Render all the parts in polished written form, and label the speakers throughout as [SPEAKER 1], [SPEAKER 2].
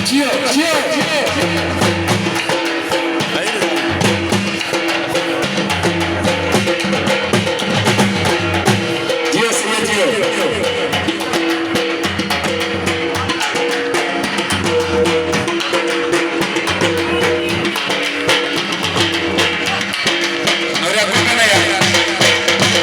[SPEAKER 1] जियो जियो जियो जियो जियो अरे आपको कहना यार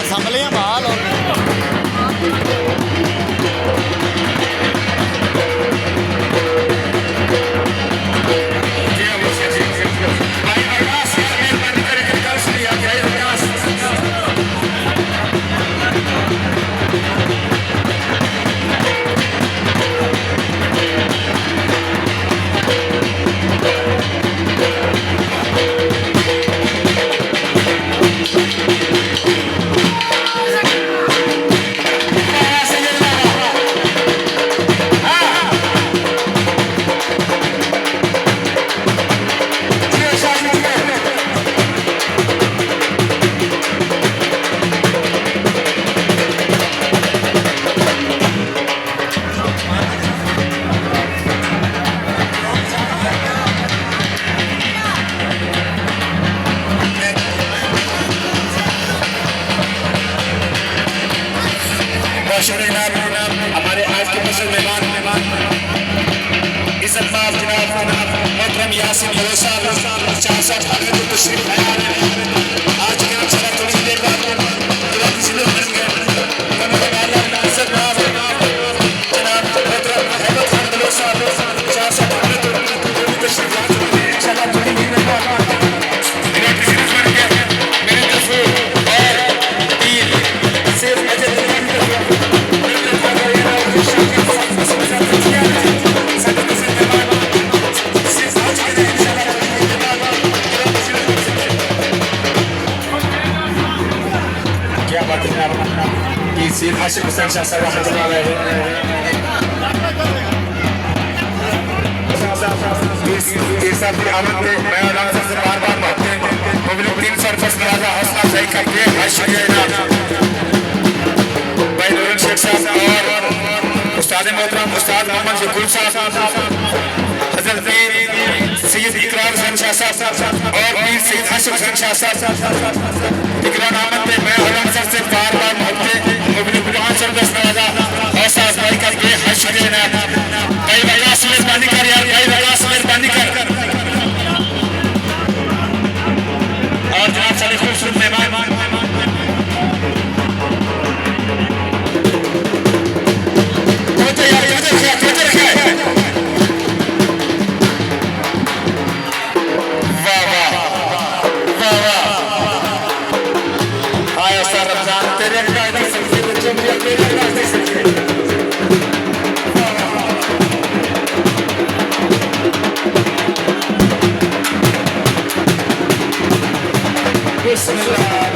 [SPEAKER 2] असम्बलियां बहाल हो गई।
[SPEAKER 1] हमारे आज के मुस्लिम मेहमान इस अल्फाज जनाब मोहतरम यासिन भरोसा 460 अगर तशरीफ लाया आज के हम सलाह थोड़ी देर बाद जनाब किसी लोग बन गए जनाब मोहतरम अहमद खान भरोसा 460 अगर तशरीफ ला चुके हैं इंशाल्लाह थोड़ी देर बाद मेरे किसी ने बन गया मेरे तस्वीर और तीर सिर्फ अजय सीर हाशिम हुसैन शाह साहब रहमतुल्लाह अलैहि इस साहब की आमद पे मैं अल्लाह से बार-बार मांगते हैं मुबलिक 300 रुपए नवाजा हौसला अफजाई करके शुक्रिया भाई नूरुल शेख साहब और उस्ताद मोहतरम उस्ताद मोहम्मद जकुल साहब हजरत सैयद इकरार हुसैन शाह साहब और पीर सैयद हाशिम हुसैन शाह साहब इकरार आमद पे मैं अल्लाह से बार-बार मांगते हैं मुबलिक 500 रुपए नवाजा हौसला अफजाई करके शुक्रिया भाई वकास मेहरबानी कर यार भाई वकास मेहरबानी कर और जनाब सारे खूबसूरत मेहमान Bismillah.